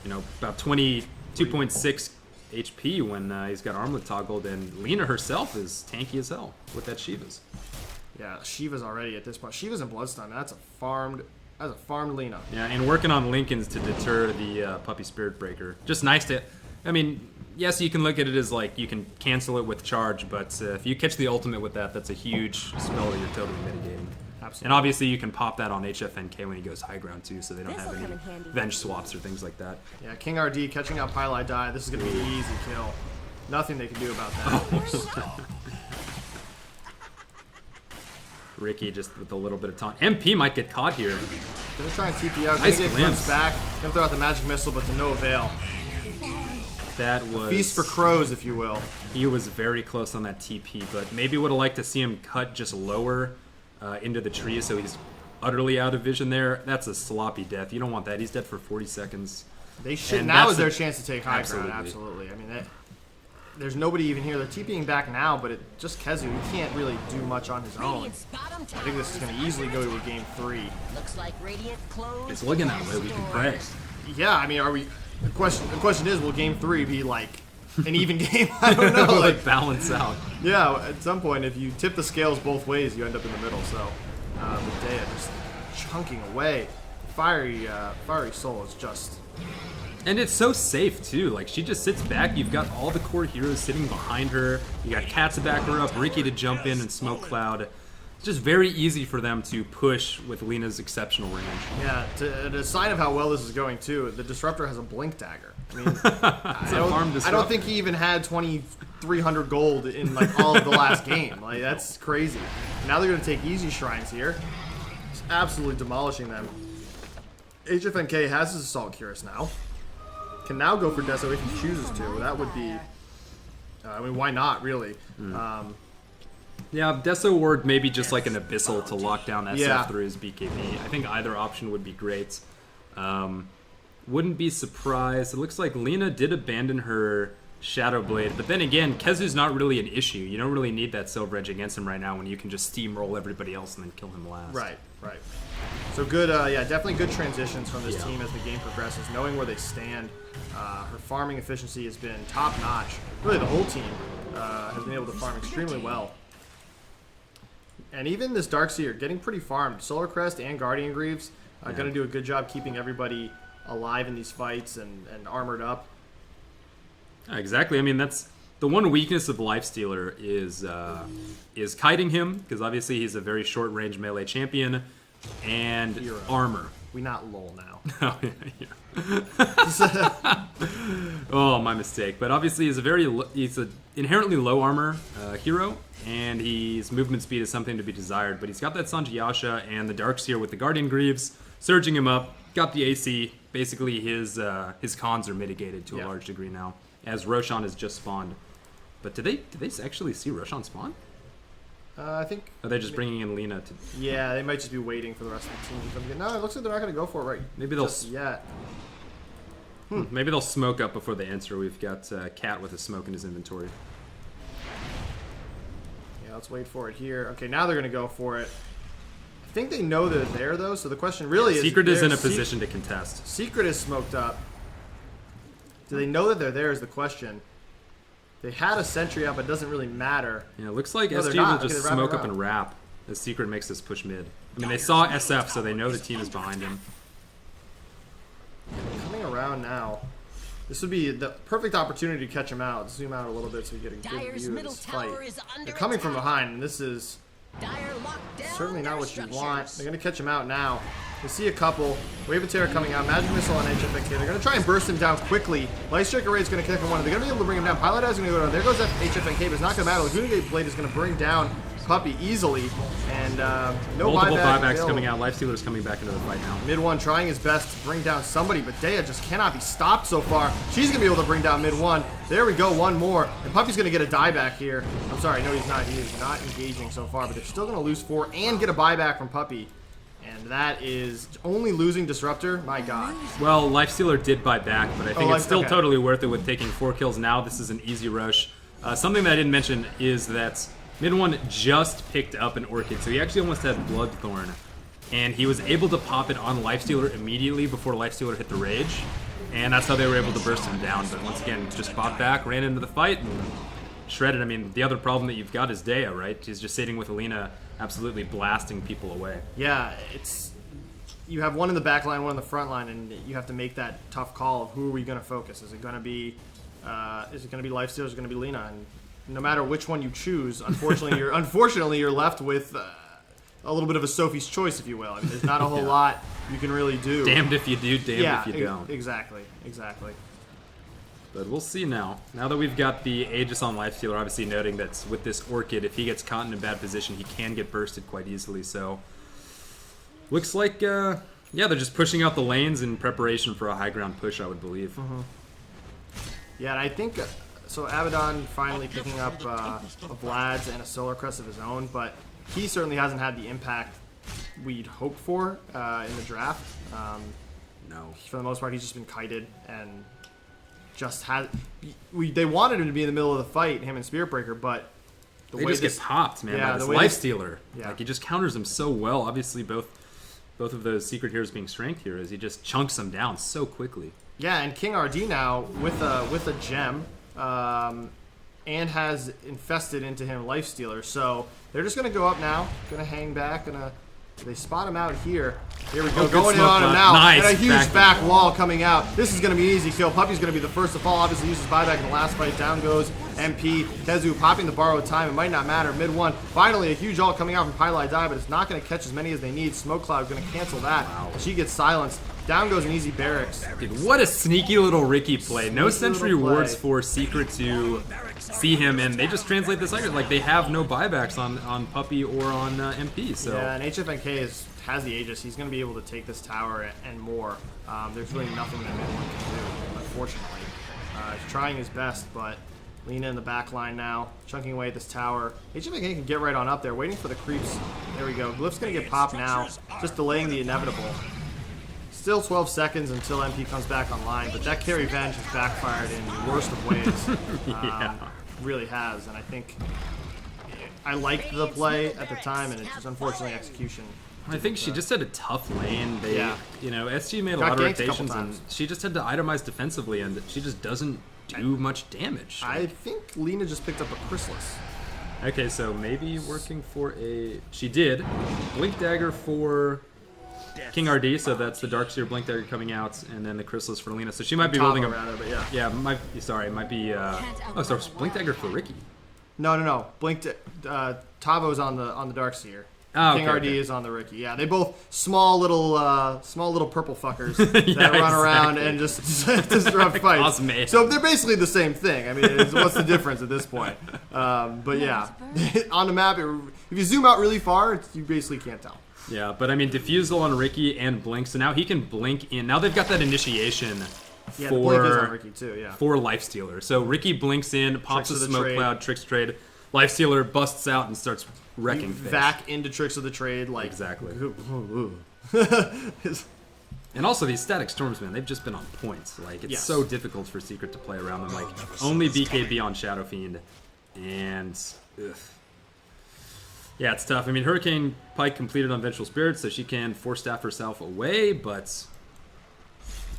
You know, about 22.6 HP when he's got Armlet toggled, and Lina herself is tanky as hell with that Shiva's. Yeah, Shiva's already at this point. Shiva's in Bloodstone. That's a farmed Lina. Yeah, and working on Lincolns to deter the Puppey Spirit Breaker. Just nice to... I mean, yes, you can look at it as like you can cancel it with charge, but if you catch the ultimate with that, that's a huge spell that you're totally mitigating. Absolutely. And obviously you can pop that on HFNK when he goes high ground too, so they don't have any Venge swaps or things like that. Yeah, King RD catching out Pylai die. This is going to be an easy kill. Nothing they can do about that. Ricky just with a little bit of taunt. MP might get caught here. Gonna try and TP out. Nice gonna get glimpse back. Gonna throw out the Magic Missile, but to no avail. That was... Feast for crows, if you will. He was very close on that TP, but maybe would have liked to see him cut just lower into the tree, so he's utterly out of vision there. That's a sloppy death. You don't want that. He's dead for 40 seconds. They should. Now is their chance to take high ground. Absolutely. I mean, there's nobody even here. They're TPing back now, but it just Kezu. He can't really do much on his own. I think this is going to easily go to a game 3. Looks like Radiant closed. It's looking that way. We can pray. Yeah, I mean, are we? The question is, will game 3 be like an even game? I don't know. Will it balance out? Yeah, at some point, if you tip the scales both ways, you end up in the middle. So, but Dea just chunking away. Fiery Soul is just... And it's so safe, too. Like, she just sits back. You've got all the core heroes sitting behind her. You got Kat to back her up, Ricky to jump in, and Smoke Cloud. It's just very easy for them to push with Lina's exceptional range. Yeah, a sign of how well this is going, too, the Disruptor has a Blink Dagger. I mean, I don't think he even had 2,300 gold in, like, all of the last game. Like, that's crazy. Now they're going to take easy shrines here. Just absolutely demolishing them. HFNK has his Assault Cuirass now. can now go for Deso if he chooses to. That would be, I mean, why not, really? Yeah, Deso or maybe just like an Abyssal to lock down SF Yeah. through his BKB. I think either option would be great. Wouldn't be surprised. It looks like Lina did abandon her Shadow Blade, but then again, Kezu's not really an issue. You don't really need that Silver Edge against him right now when you can just steamroll everybody else and then kill him last. Right. So good, yeah, definitely good transitions from this team as the game progresses, knowing where they stand. Her farming efficiency has been top-notch. Really, the whole team has been able to farm extremely well. And even this Darkseer getting pretty farmed. Solar Crest and Guardian Greaves going to do a good job keeping everybody alive in these fights and armored up. Exactly. I mean, that's the one weakness of Lifestealer is kiting him, because obviously he's a very short-range melee champion, and armor. We not lol now. Oh, my mistake. But obviously he's an inherently low armor hero, and his movement speed is something to be desired. But he's got that Sanjayasha and the Darkseer with the Guardian Greaves, surging him up, got the AC. Basically his cons are mitigated to a large degree now, as Roshan has just spawned. But did they actually see Roshan spawn? I think... Are they just bringing in Lina to... Yeah, they might just be waiting for the rest of the team to come in. No, it looks like they're not going to go for it right Maybe they'll just yet. Maybe they'll smoke up before they answer. We've got Cat with a smoke in his inventory. Yeah, let's wait for it here. Okay, now they're going to go for it. I think they know they're there, though, so the question really is... Secret is in a position to contest. Secret is smoked up. Do they know that they're there is the question. They had a sentry up, but it doesn't really matter. Yeah, it looks like No, they're SG not. will just Okay, they're smoke wrapping up and around. wrap as Secret makes this push mid. I mean, they saw SF, so they know the team is behind him. Coming around now. This would be the perfect opportunity to catch him out. Zoom out a little bit so we get a good Dyer's view of middle this fight. tower is under They're coming from attack. behind, and this is Dyer locked down certainly not their what you want. structures. They're going to catch him out now. We see a couple. Wave of Terror coming out. Magic Missile on HFNK. They're going to try and burst him down quickly. Light Strike Array is going to kick him one. They're going to be able to bring him down. Pilot Eye is going to go down. There goes that HFNK, but it's not going to matter. Laguna Gate Blade is going to bring down Puppey easily. And no Multiple buybacks available. coming out. Lifestealer's coming back into the fight now. Mid one trying his best to bring down somebody, but Dea just cannot be stopped so far. She's going to be able to bring down mid one. There we go, one more. And Puppey's going to get a dieback here. I'm sorry, no he's not. He is not engaging so far, but they're still going to lose 4 and get a buyback from Puppey. And that is only losing Disruptor. My God. Well, Lifestealer did buy back, but I think it's still okay. totally worth it with taking 4 kills now. This is an easy rush. Something that I didn't mention is that mid one just picked up an Orchid, so he actually almost had Bloodthorn. And he was able to pop it on Lifestealer immediately before Lifestealer hit the Rage. And that's how they were able to burst him down. But once again, just bought back, ran into the fight, and shredded. I mean, the other problem that you've got is Dea, right? He's just sitting with Alina, absolutely blasting people away. Yeah, it's... You have one in the back line, one in the front line, and you have to make that tough call of who are we going to focus. Is it going to be Lifestealer? Is it going to be Lina? And no matter which one you choose, unfortunately you're left with a little bit of a Sophie's choice, if you will. I mean, there's not a whole lot you can really do. Damned if you do, damned if you don't. Exactly. But we'll see now. Now that we've got the Aegis on Lifestealer, obviously noting that with this Orchid, if he gets caught in a bad position, he can get bursted quite easily. So, looks like, yeah, they're just pushing out the lanes in preparation for a high ground push, I would believe. Yeah, and I think... So Abaddon finally picking up a Vlad's and a Solar Crest of his own, but he certainly hasn't had the impact we'd hoped for in the draft. No. For the most part, he's just been kited and just had... They wanted him to be in the middle of the fight, him and Spirit Breaker, but... They just get popped, man, by this Lifestealer. Like, he just counters them so well. Obviously, both of those Secret Heroes being Strength Heroes, he just chunks them down so quickly. Yeah, and King RD now with a gem... and has infested into him Lifestealer, so they're just gonna go up now, gonna hang back, they spot him out here. Here we go, going in on him now, nice. And a huge back wall coming out. This is gonna be an easy kill. Puppey's gonna be the first to fall. Obviously uses buyback in the last fight. Down goes MP. Kezu popping the borrowed time. It might not matter. Mid one. Finally a huge ult coming out from Pylai Die, but it's not gonna catch as many as they need. Smoke Cloud gonna cancel that. Wow. She gets silenced. Down goes an easy barracks. Dude, what a sneaky little Ricky play. No sentry rewards for Secret to see him, and they just translate this like they have no buybacks on Puppey or on MP. So yeah, and HFNK has the Aegis. He's going to be able to take this tower and more. There's really nothing that anyone can do. unfortunately. He's trying his best, but Lina in the back line now, chunking away at this tower. HFNK can get right on up there, waiting for the creeps. There we go. Glyph's going to get popped now, just delaying the inevitable. Still 12 seconds until MP comes back online, but that carry venge has backfired in the worst of ways. Really has, and I think I liked the play at the time, and it's just unfortunately execution. I think she just had a tough lane. You know, SG made a Got lot of ganked a couple rotations, and she just had to itemize defensively, and she just doesn't do much damage. I think Lina just picked up a Chrysalis. Okay, so maybe working for a... She did. Blink Dagger for King RD, so that's the Darkseer Blink Dagger coming out, and then the Chrysalis for Lina. So she might be building a... rather, but yeah. Yeah, it might be... Oh, so Blink Dagger for Ricky. No. Tavo's on the Darkseer. Oh, King RD is on the Ricky. Yeah, they both small little purple fuckers that run around and just disrupt fights. Awesome. So they're basically the same thing. I mean, what's the difference at this point? But yeah, on the map, if you zoom out really far, you basically can't tell. Yeah, but I mean, Diffusal on Ricky and Blink, so now he can blink in. Now they've got that initiation Yeah, the blink is on Ricky too, yeah. for Lifestealer. So Ricky blinks in, pops Tricks a of the smoke trade. cloud, tricks trade. Lifestealer busts out and starts wrecking fish. Back into Tricks of the Trade, like... Exactly. Ooh. And also these Static Storms, man, they've just been on points. Like, it's Yes. so difficult for Secret to play around them. Like, only BKB on Shadow Fiend. And, ugh. Yeah, it's tough. I mean, Hurricane Pike completed on Vengeful Spirit, so she can Force Staff herself away, but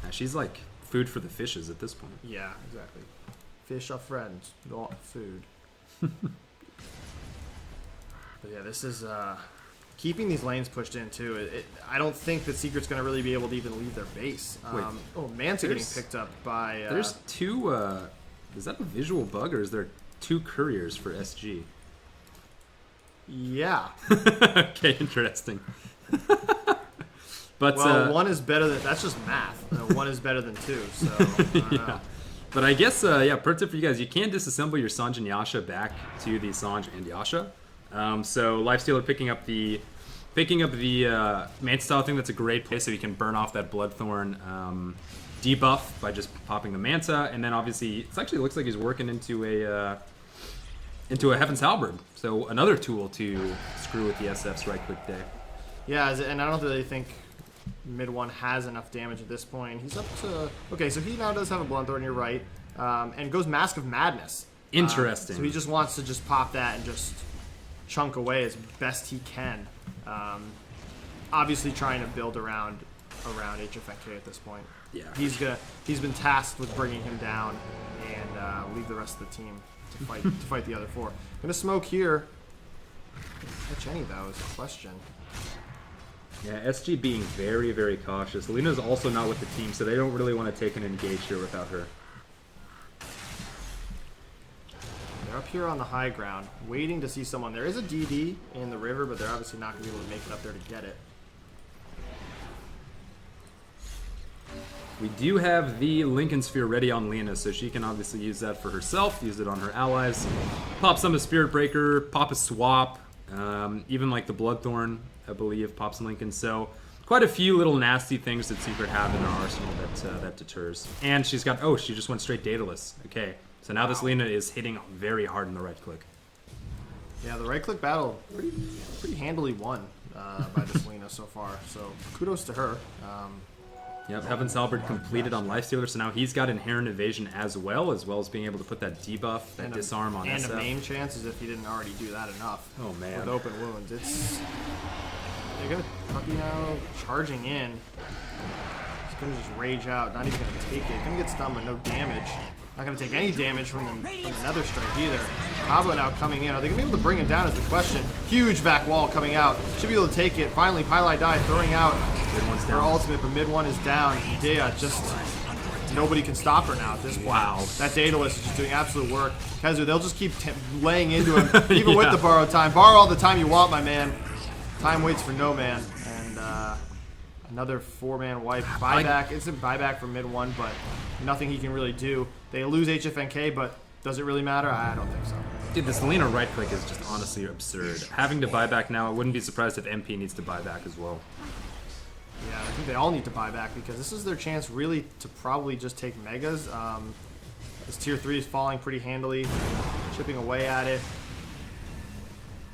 she's like food for the fishes at this point. Yeah, exactly. Fish are friends, not food. But yeah, this is keeping these lanes pushed in too. I don't think that Secret's going to really be able to even leave their base. Wait, Manta getting picked up by... there's two... is that a visual bug, or is there two couriers for SG? Yeah. Okay, interesting. But well, one is better than... That's just math. One is better than two, so... I don't know. But I guess, yeah, pro tip for you guys, you can disassemble your Sanj and Yasha back to the Sanj and Yasha. So Lifestealer picking up the Manta style thing, that's a great play, so you can burn off that Bloodthorn debuff by just popping the Manta, and then obviously it actually looks like he's working into a Heaven's Halberd, so another tool to screw with the SF's right click day. Yeah, and I don't really think mid one has enough damage at this point. He's up to... Okay, so he now does have a Bloodthorn, you're right, and goes Mask of Madness. Interesting. So he just wants to just pop that and just chunk away as best he can. Obviously trying to build around HFNK at this point. Yeah. He's been tasked with bringing him down and leave the rest of the team to fight the other four. Gonna smoke here. Catch any though is a question. Yeah, SG being very, very cautious. Lena's also not with the team, so they don't really want to take an engage here without her. They're up here on the high ground, waiting to see someone. There is a DD in the river, but they're obviously not going to be able to make it up there to get it. We do have the Lincoln Sphere ready on Lena, so she can obviously use that for herself, use it on her allies, pop some of Spirit Breaker, pop a swap, even like the Bloodthorn, I believe, pops Lincoln. So quite a few little nasty things that Secret have in their arsenal that deters. And she's got, oh, she just went straight Daedalus. Okay, so now this Lena is hitting very hard in the right click. Yeah, the right click battle pretty handily won by this Lena so far. So kudos to her. Yep, Heaven's Halberd completed on Lifestealer, so now he's got Inherent Evasion as well as being able to put that debuff, that disarm on and SF. And a main chance as if he didn't already do that enough. Oh, man. With open wounds. They're going to Puppy now charging in. He's going to just rage out, not even going to take it. Going to get stunned with no damage. Not going to take any damage from the Nether Strike either. Pablo now coming in. Are they going to be able to bring it down is the question. Huge back wall coming out. Should be able to take it. Finally, Pylai Die throwing out her ultimate, but mid one is down. Dea just... Nobody can stop her now at this point. Wow. That Daedalus is just doing absolute work. Kezu, they'll just keep laying into him, even with the borrow time. Borrow all the time you want, my man. Time waits for no man. And another four-man wipe. Buyback. It's a buyback for mid one, but nothing he can really do. They lose HFNK, but does it really matter? I don't think so. Dude, this Lena right click is just honestly absurd. Having to buy back now, I wouldn't be surprised if MP needs to buy back as well. Yeah, I think they all need to buy back because this is their chance really to probably just take Megas. This tier 3 is falling pretty handily, chipping away at it.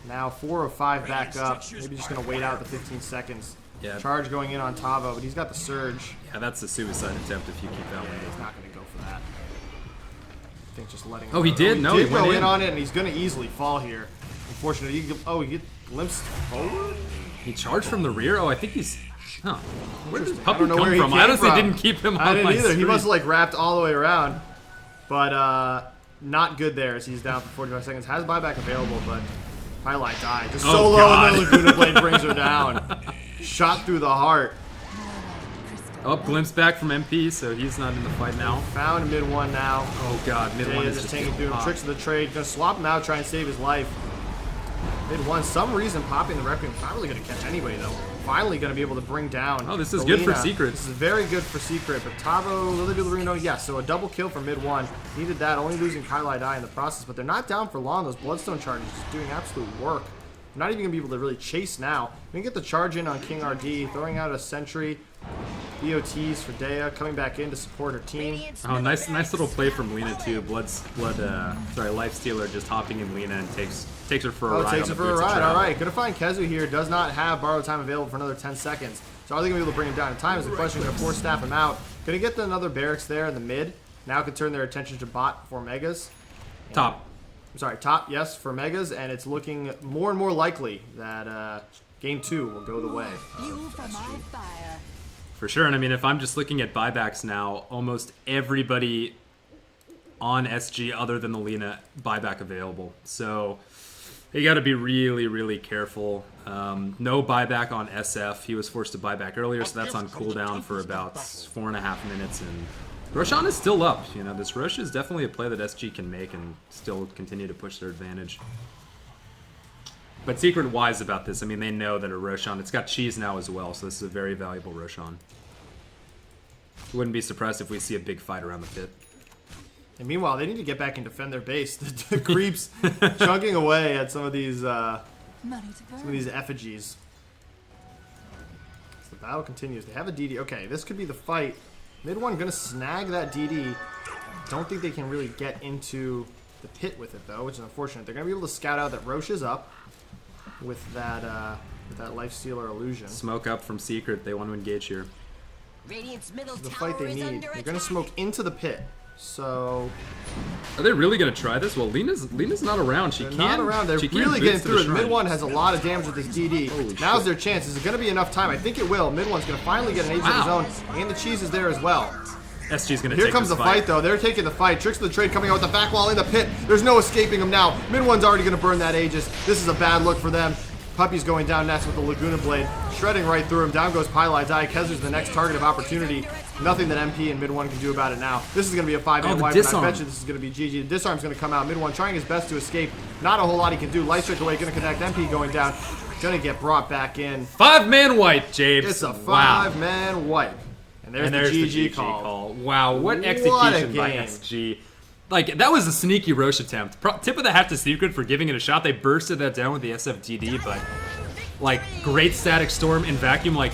Now 4 of 5 back up. Maybe just going to wait out the 15 seconds. Yeah. Charge going in on Tavo, but he's got the surge. Yeah, that's a suicide attempt if you keep that one. He's not going to go for that. I think just letting. Oh, he did? No, he did went go in. on it, and he's going to easily fall here. Unfortunately, he gets glimpsed forward. He charged from the rear. Oh, I think he's. Huh. Where did Puppy don't know come where he from? came I honestly from. didn't keep him on I didn't my either. screen. He must have like wrapped all the way around. But not good there as he's down for 45 seconds. Has buyback available, but Highlight died. Just so low, and then Laguna Blade brings her down. Shot through the heart. Oh, glimpse back from MP, so he's not in the fight now. Found mid one now. Oh god, mid one is just just taking through him. popped. Tricks of the trade. Gonna swap him out, try and save his life. Mid one, some reason popping the Requiem. Not really gonna catch anyway though. Finally gonna be able to bring down. Oh, this is good for Alina. Secret. This is very good for Secret. But Tavo, Lily do the ring, yes. So a double kill for mid one. Needed that. Only losing Kylie Die in the process. But they're not down for long. Those Bloodstone charges just doing absolute work. They're not even gonna be able to really chase now. We can get the charge in on King RD, throwing out a sentry. BOTs for Dea coming back in to support her team. Oh, nice little play from Lina too. Life Stealer just hopping in Lina and takes her for a ride. Takes on her the for a boots of ride. travel. All right, gonna find Kezu here. Does not have borrowed time available for another 10 seconds. So are they gonna be able to bring him down in time? Is the question. Gonna force staff him out. Gonna get another barracks there in the mid. Now can turn their attention to bot for Megas. Top. I'm sorry, top. Yes, for Megas, and it's looking more and more likely that game 2 will go the way. Fuel for my fire. For sure, and I mean, if I'm just looking at buybacks now, almost everybody on SG other than the Lina buyback available. So you got to be really, really careful. No buyback on SF. He was forced to buy back earlier, so that's on cooldown for about 4.5 minutes. And Roshan is still up. You know, this Rosh is definitely a play that SG can make and still continue to push their advantage. But Secret wise about this. I mean, they know that a Roshan, it's got cheese now as well, so this is a very valuable Roshan. Wouldn't be surprised if we see a big fight around the pit. And meanwhile, they need to get back and defend their base. The creeps chunking away at some of these effigies. So the battle continues. They have a DD. Okay, this could be the fight. Mid one gonna snag that DD. Don't think they can really get into the pit with it though, which is unfortunate. They're gonna be able to scout out that Roche is up with that Life Stealer illusion. Smoke up from Secret. They want to engage here. Radiant's middle The tower fight they is need. under They're gonna attack. smoke into the pit. So Are they really gonna try this? Well, Lina's not around. She they're can't. not around. They're she can't really boost getting to through the it. Mid shrine. one has a lot of damage with this DD. Holy Now's shit. their chance. Is it gonna be enough time? I think it will. Mid one's gonna finally get an age of his Wow. own, and the cheese is there as well. SG's gonna Here take comes this the fight, though. They're taking the fight. Tricks of the trade coming out with the back wall in the pit. There's no escaping him now. Mid one's already going to burn that Aegis. This is a bad look for them. Puppy's going down next with the Laguna Blade. Shredding right through him. Down goes Pylai Die. Kezer's the next target of opportunity. Nothing that MP and mid one can do about it now. This is going to be a 5-man the wipe, and I disarm. bet you this is going to be GG. The disarm's going to come out. Mid one trying his best to escape. Not a whole lot he can do. Light strike away. Going to connect. MP going down. Going to get brought back in. 5-man wipe, James. It's a Wow. 5-man wipe. And there's, And there's the the GG call. Wow, what What a execution by game. SG. Like, that was a sneaky Roche attempt. Tip of the hat to Secret for giving it a shot. They bursted that down with the SFDD, but, like, great static storm in vacuum. Like,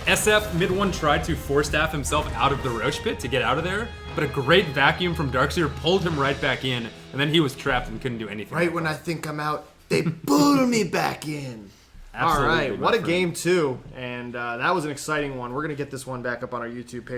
SF mid one tried to force staff himself out of the Roche pit to get out of there, but a great vacuum from Darkseer pulled him right back in, and then he was trapped and couldn't do anything. Right when I think I'm out, they pull me back in. Absolutely, All right, my what a friend. game 2, and that was an exciting one. We're going to get this one back up on our YouTube page.